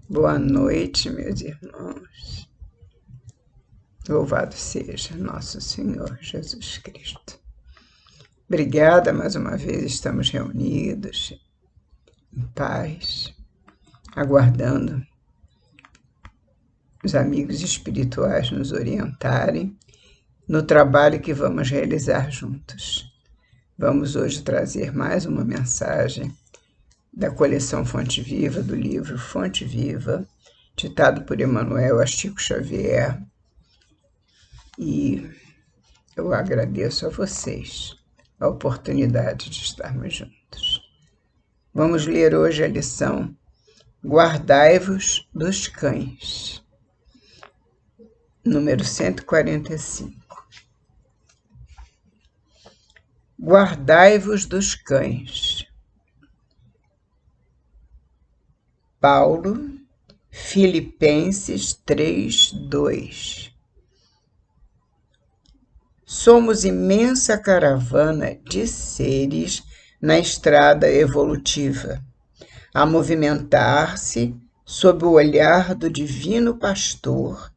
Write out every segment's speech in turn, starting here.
Boa noite, meus irmãos. Louvado seja nosso Senhor Jesus Cristo. Obrigada, mais uma vez estamos reunidos em paz, aguardando os amigos espirituais nos orientarem no trabalho que vamos realizar juntos. Vamos hoje trazer mais uma mensagem da coleção Fonte Viva, do livro Fonte Viva, ditado por Emmanuel a Chico Xavier. E eu agradeço a vocês a oportunidade de estarmos juntos. Vamos ler hoje a lição Guardai-vos dos cães, número 145. Guardai-vos dos cães. Paulo, Filipenses 3:2. Somos imensa caravana de seres na estrada evolutiva, a movimentar-se sob o olhar do divino pastor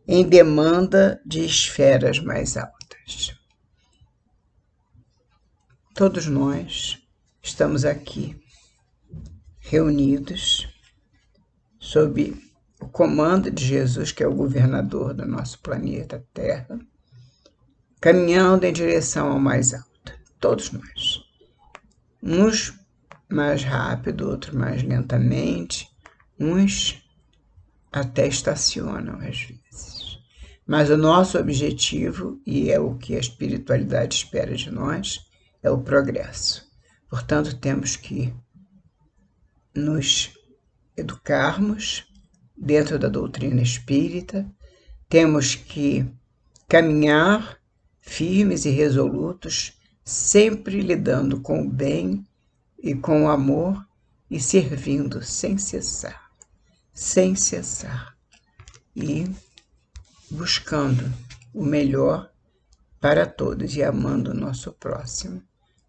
em demanda de esferas mais altas. Todos nós estamos aqui, reunidos, sob o comando de Jesus, que é o governador do nosso planeta Terra, caminhando em direção ao mais alto. Todos nós. Uns mais rápido, outros mais lentamente, uns até estacionam às vezes. Mas o nosso objetivo, e é o que a espiritualidade espera de nós, é o progresso. Portanto, temos que nos educarmos dentro da doutrina espírita, temos que caminhar firmes e resolutos, sempre lidando com o bem e com o amor e servindo sem cessar, e buscando o melhor para todos e amando o nosso próximo,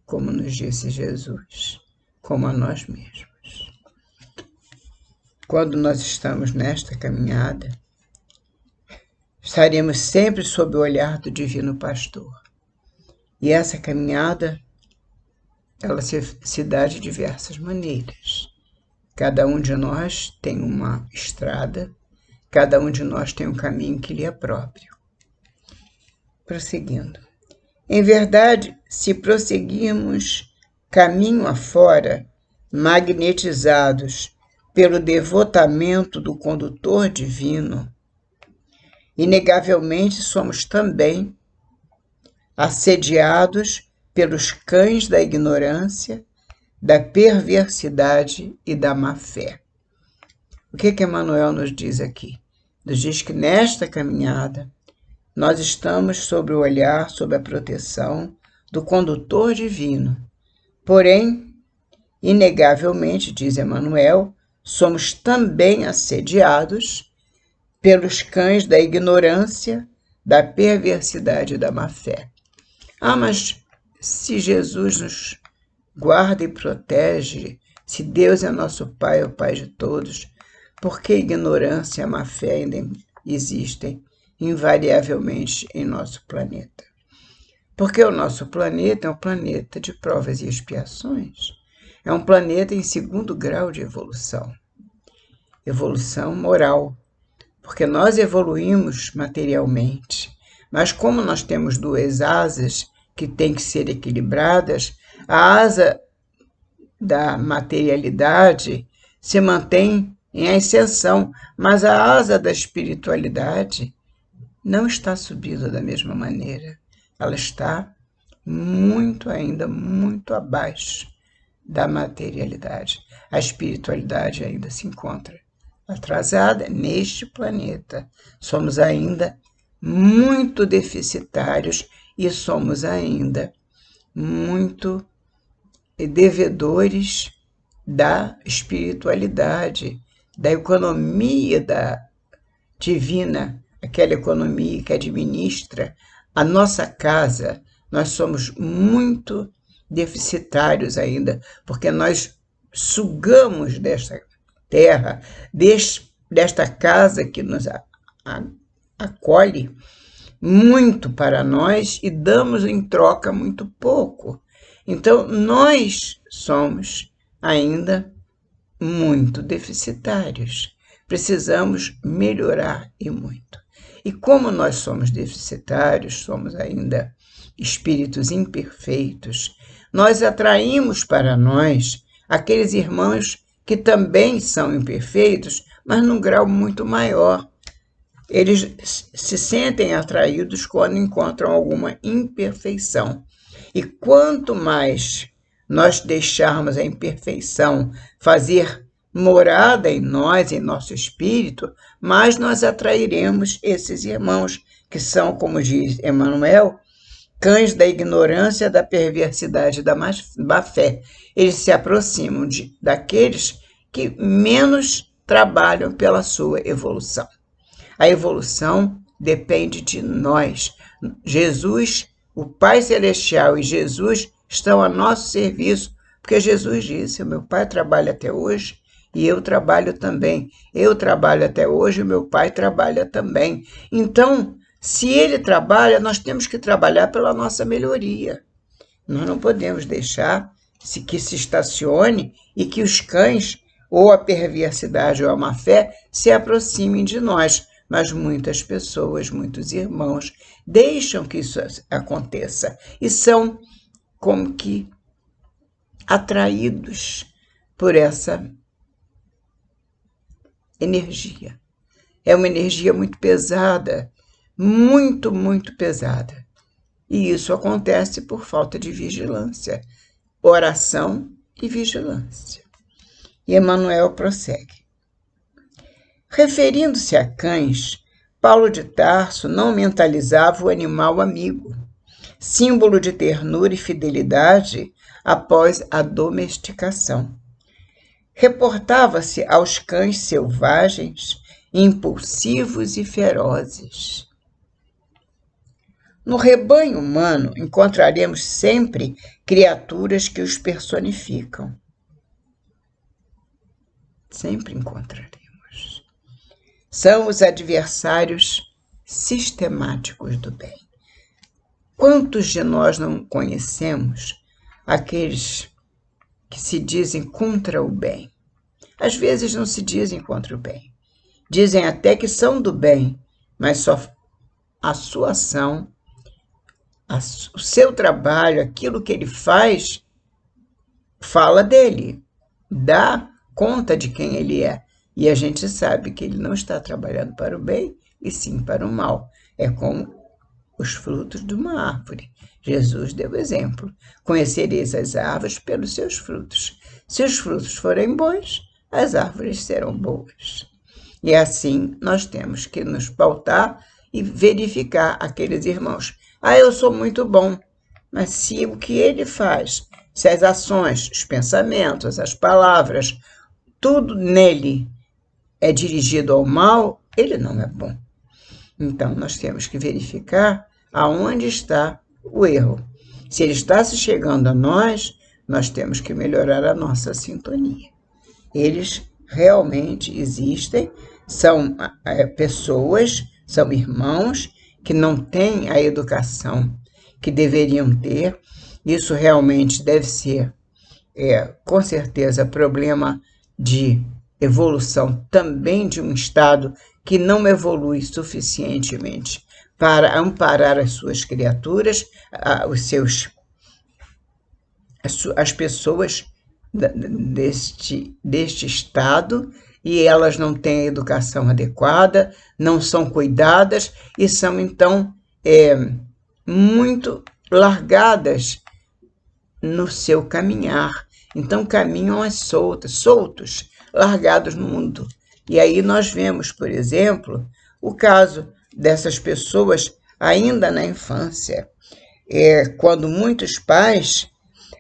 como nos disse Jesus, como a nós mesmos. Quando nós estamos nesta caminhada, estaremos sempre sob o olhar do Divino Pastor. E essa caminhada, ela se dá de diversas maneiras. Cada um de nós tem uma estrada, cada um de nós tem um caminho que lhe é próprio. Prosseguindo. Em verdade, se prosseguirmos caminho afora, magnetizados pelo devotamento do condutor divino, inegavelmente somos também assediados pelos cães da ignorância, da perversidade e da má-fé. O que Emmanuel nos diz aqui? Nos diz que nesta caminhada nós estamos sob o olhar, sob a proteção do condutor divino. Porém, inegavelmente, diz Emmanuel, somos também assediados pelos cães da ignorância, da perversidade e da má-fé. Mas se Jesus nos guarda e protege, se Deus é nosso Pai, o Pai de todos, por que ignorância e má-fé ainda existem invariavelmente em nosso planeta? Porque o nosso planeta é um planeta de provas e expiações. É um planeta em segundo grau de evolução. Evolução moral. Porque nós evoluímos materialmente. Mas como nós temos duas asas que têm que ser equilibradas, a asa da materialidade se mantém em ascensão, mas a asa da espiritualidade não está subindo da mesma maneira. Ela está ainda muito abaixo da materialidade. A espiritualidade ainda se encontra atrasada neste planeta. Somos ainda muito deficitários e somos ainda muito devedores da espiritualidade, da economia divina, aquela economia que administra a nossa casa. Nós somos muito deficitários ainda, porque nós sugamos desta terra, desta casa que nos acolhe, muito para nós e damos em troca muito pouco. Então, nós somos ainda muito deficitários. Precisamos melhorar e muito. E como nós somos deficitários, somos ainda espíritos imperfeitos, nós atraímos para nós aqueles irmãos que também são imperfeitos, mas num grau muito maior. Eles se sentem atraídos quando encontram alguma imperfeição. E quanto mais nós deixarmos a imperfeição fazer morada em nós, em nosso espírito, mais nós atrairemos esses irmãos, que são, como diz Emmanuel, cães da ignorância, da perversidade, da má fé. Eles se aproximam daqueles que menos trabalham pela sua evolução. A evolução depende de nós. Jesus, o Pai Celestial e Jesus estão a nosso serviço, porque Jesus disse: o meu Pai trabalha até hoje e eu trabalho também. Eu trabalho até hoje e meu Pai trabalha também. Então, se ele trabalha, nós temos que trabalhar pela nossa melhoria. Nós não podemos deixar que se estacione e que os cães, ou a perversidade ou a má-fé, se aproximem de nós. Mas muitas pessoas, muitos irmãos, deixam que isso aconteça e são como que atraídos por essa energia. É uma energia muito pesada, muito, muito pesada. E isso acontece por falta de vigilância, oração e vigilância. E Emmanuel prossegue. Referindo-se a cães, Paulo de Tarso não mentalizava o animal amigo, símbolo de ternura e fidelidade após a domesticação. Reportava-se aos cães selvagens, impulsivos e ferozes. No rebanho humano encontraremos sempre criaturas que os personificam. Sempre encontraremos. São os adversários sistemáticos do bem. Quantos de nós não conhecemos aqueles que se dizem contra o bem? Às vezes não se dizem contra o bem. Dizem até que são do bem, mas só a sua ação, o seu trabalho, aquilo que ele faz, fala dele, dá conta de quem ele é. E a gente sabe que ele não está trabalhando para o bem, e sim para o mal. É como os frutos de uma árvore. Jesus deu exemplo. Conhecereis as árvores pelos seus frutos. Se os frutos forem bons, as árvores serão boas. E assim nós temos que nos pautar e verificar aqueles irmãos. Eu sou muito bom, mas se o que ele faz, se as ações, os pensamentos, as palavras, tudo nele é dirigido ao mal, ele não é bom. Então, nós temos que verificar aonde está o erro. Se ele está se chegando a nós, nós temos que melhorar a nossa sintonia. Eles realmente existem, são pessoas, são irmãos que não têm a educação que deveriam ter. Isso realmente deve ser, com certeza, problema de evolução também de um Estado que não evolui suficientemente para amparar as suas criaturas, as pessoas deste Estado, e elas não têm a educação adequada, não são cuidadas e são, então, muito largadas no seu caminhar. Então, caminham as soltos, largados no mundo. E aí nós vemos, por exemplo, o caso dessas pessoas ainda na infância, quando muitos pais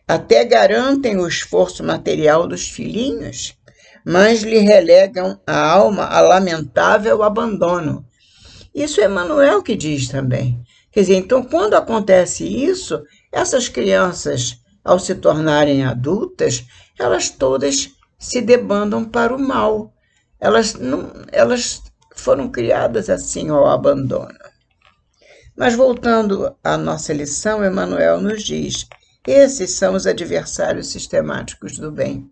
até garantem o esforço material dos filhinhos, mas lhe relegam a alma a lamentável abandono. Isso é Emmanuel que diz também. Quer dizer, então, quando acontece isso, essas crianças, ao se tornarem adultas, elas todas se debandam para o mal. Elas foram criadas assim ao abandono. Mas voltando à nossa lição, Emmanuel nos diz: esses são os adversários sistemáticos do bem.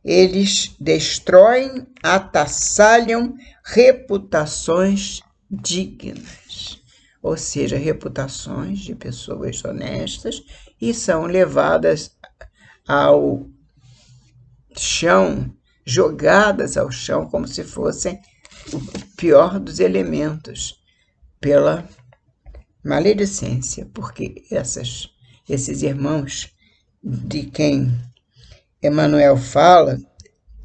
Eles destroem, atassalham reputações dignas, ou seja, reputações de pessoas honestas, e são levadas ao chão, jogadas ao chão como se fossem o pior dos elementos, pela maledicência, porque esses irmãos de quem Emmanuel fala,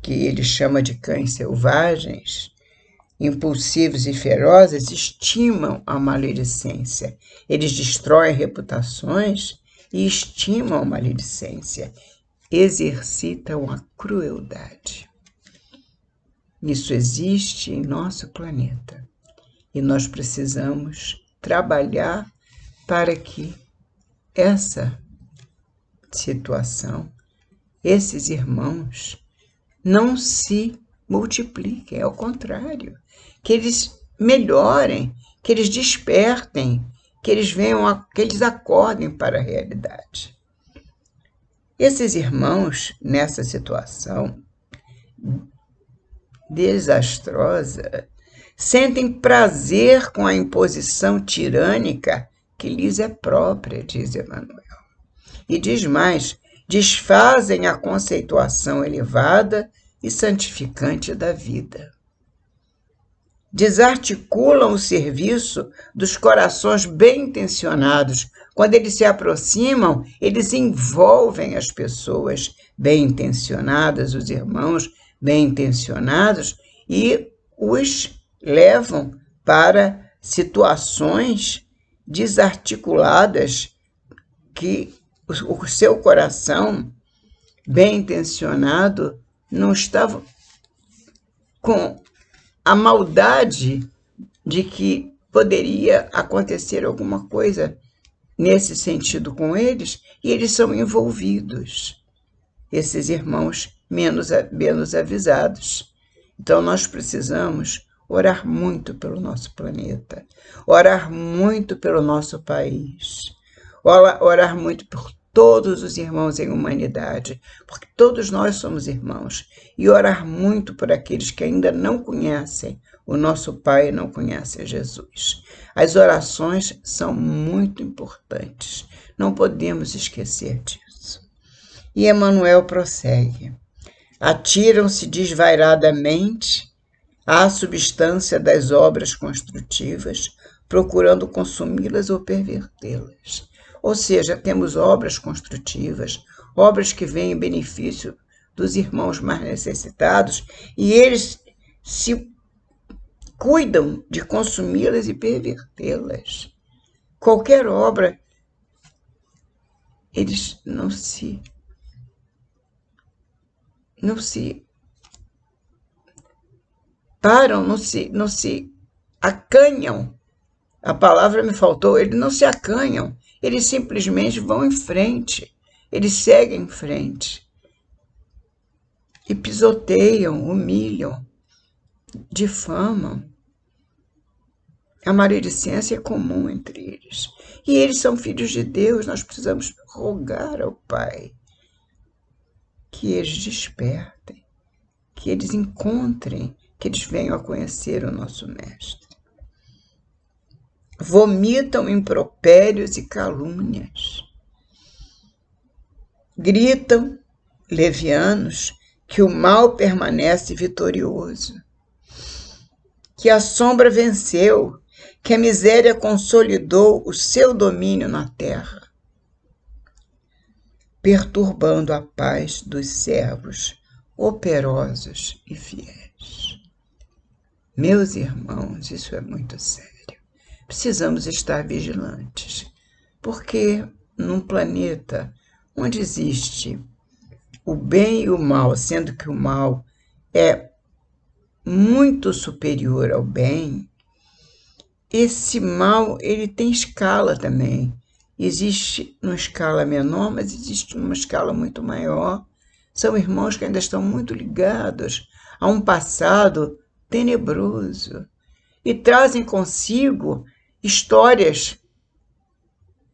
que ele chama de cães selvagens, impulsivos e ferozes, estimam a maledicência. Eles destroem reputações e estimam a maledicência. Exercitam a crueldade. Isso existe em nosso planeta e nós precisamos trabalhar para que essa situação, esses irmãos, não se multipliquem, ao contrário, que eles melhorem, que eles despertem, que eles venham, que eles acordem para a realidade. Esses irmãos, nessa situação desastrosa, sentem prazer com a imposição tirânica que lhes é própria, diz Emmanuel. E diz mais, desfazem a conceituação elevada e santificante da vida. Desarticulam o serviço dos corações bem-intencionados. Quando eles se aproximam, eles envolvem as pessoas bem-intencionadas, os irmãos bem-intencionados, e os levam para situações desarticuladas que o seu coração bem-intencionado não estava com a maldade de que poderia acontecer alguma coisa nesse sentido com eles, e eles são envolvidos, esses irmãos menos avisados. Então, nós precisamos orar muito pelo nosso planeta, orar muito pelo nosso país, orar muito por todos os irmãos em humanidade, porque todos nós somos irmãos, e orar muito por aqueles que ainda não conhecem o nosso Pai e não conhecem Jesus. As orações são muito importantes, não podemos esquecer disso. E Emmanuel prossegue: atiram-se desvairadamente à substância das obras construtivas, procurando consumi-las ou pervertê-las. Ou seja, temos obras construtivas, obras que vêm em benefício dos irmãos mais necessitados, e eles se cuidam de consumi-las e pervertê-las. Qualquer obra, eles não se param, não se acanham. A palavra me faltou, eles não se acanham, eles simplesmente vão em frente, eles seguem em frente e pisoteiam, humilham, difamam. A maledicência é comum entre eles. E eles são filhos de Deus, nós precisamos rogar ao Pai que eles despertem, que eles encontrem, que eles venham a conhecer o nosso Mestre. Vomitam impropérios e calúnias. Gritam, levianos, que o mal permanece vitorioso, que a sombra venceu, que a miséria consolidou o seu domínio na terra, perturbando a paz dos servos operosos e fiéis. Meus irmãos, isso é muito sério. Precisamos estar vigilantes, porque num planeta onde existe o bem e o mal, sendo que o mal é muito superior ao bem, esse mal ele tem escala também. Existe numa escala menor, mas existe numa escala muito maior São irmãos que ainda estão muito ligados a um passado tenebroso e trazem consigo histórias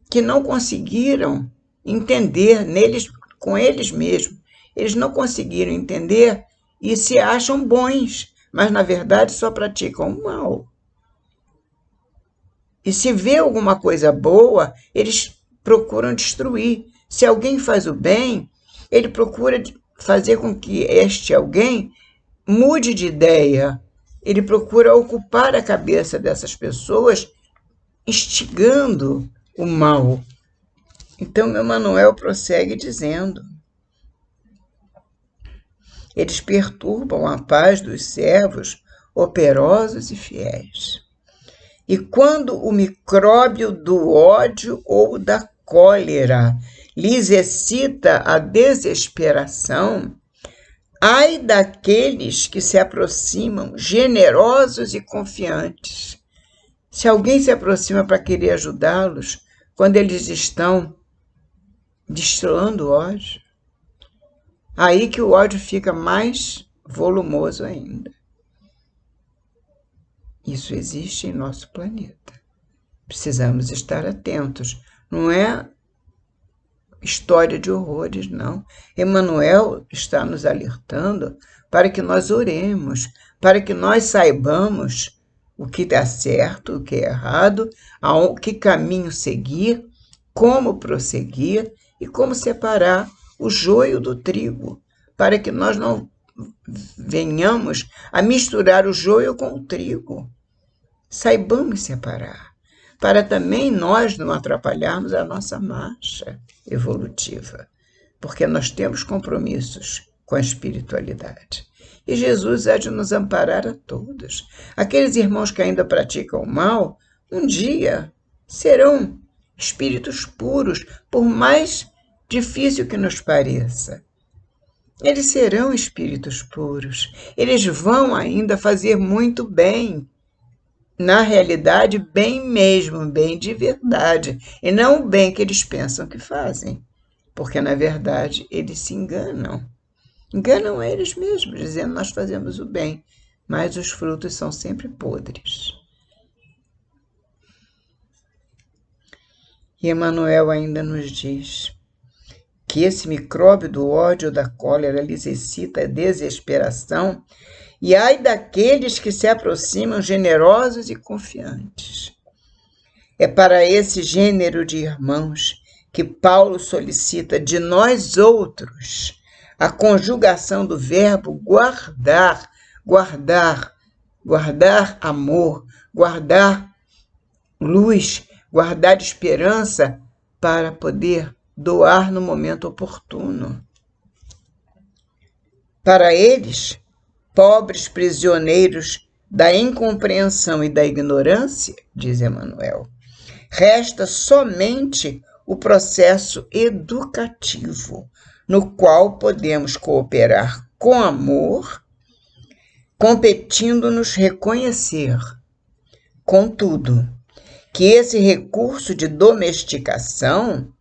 que não conseguiram entender neles, com eles mesmos. Eles não conseguiram entender e se acham bons, mas na verdade só praticam o mal. E se vê alguma coisa boa, eles procuram destruir. Se alguém faz o bem, ele procura fazer com que este alguém mude de ideia. Ele procura ocupar a cabeça dessas pessoas, instigando o mal. Então, Emmanuel prossegue dizendo: eles perturbam a paz dos servos operosos e fiéis. E quando o micróbio do ódio ou da cólera lhes excita a desesperação, ai daqueles que se aproximam generosos e confiantes. Se alguém se aproxima para querer ajudá-los, quando eles estão destilando ódio, aí que o ódio fica mais volumoso ainda. Isso existe em nosso planeta. Precisamos estar atentos. Não é história de horrores, não. Emmanuel está nos alertando para que nós oremos, para que nós saibamos o que está certo, o que é errado, que caminho seguir, como prosseguir e como separar o joio do trigo, para que nós não venhamos a misturar o joio com o trigo. Saibamos separar, para também nós não atrapalharmos a nossa marcha evolutiva, porque nós temos compromissos com a espiritualidade. E Jesus há de nos amparar a todos. Aqueles irmãos que ainda praticam o mal, um dia serão espíritos puros, por mais difícil que nos pareça. Eles serão espíritos puros. Eles vão ainda fazer muito bem. Na realidade, bem mesmo, bem de verdade. E não o bem que eles pensam que fazem. Porque, na verdade, eles se enganam. Enganam eles mesmos, dizendo nós fazemos o bem. Mas os frutos são sempre podres. E Emmanuel ainda nos diz que esse micróbio do ódio ou da cólera lhes excita a desesperação, e ai daqueles que se aproximam generosos e confiantes. É para esse gênero de irmãos que Paulo solicita de nós outros a conjugação do verbo guardar, guardar, guardar amor, guardar luz, guardar esperança para poder doar no momento oportuno. Para eles, pobres prisioneiros da incompreensão e da ignorância, diz Emmanuel, resta somente o processo educativo, no qual podemos cooperar com amor, competindo-nos reconhecer, contudo, que esse recurso de domesticação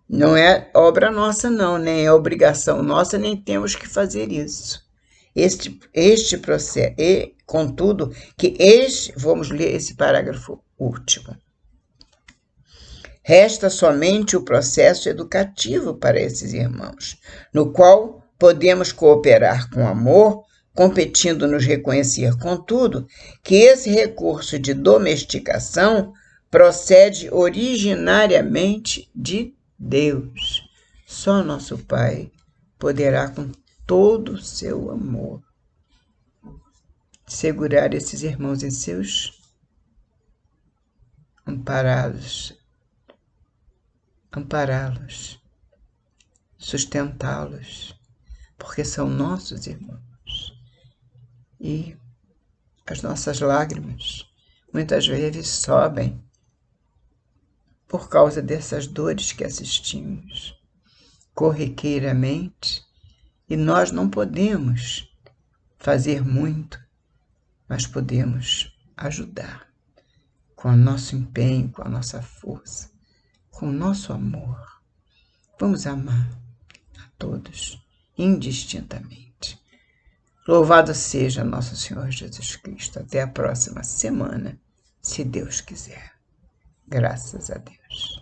não é obra nossa, não, nem é obrigação nossa, nem temos que fazer isso. Este processo, contudo, vamos ler esse parágrafo último. Resta somente o processo educativo para esses irmãos, no qual podemos cooperar com amor, competindo nos reconhecer, contudo, que esse recurso de domesticação procede originariamente de Deus. Só nosso Pai poderá, com todo o seu amor, segurar esses irmãos em seus ampará-los, sustentá-los, porque são nossos irmãos. E as nossas lágrimas muitas vezes sobem por causa dessas dores que assistimos corriqueiramente, e nós não podemos fazer muito, mas podemos ajudar com o nosso empenho, com a nossa força, com o nosso amor. Vamos amar a todos indistintamente. Louvado seja nosso Senhor Jesus Cristo. Até a próxima semana, se Deus quiser. Graças a Deus.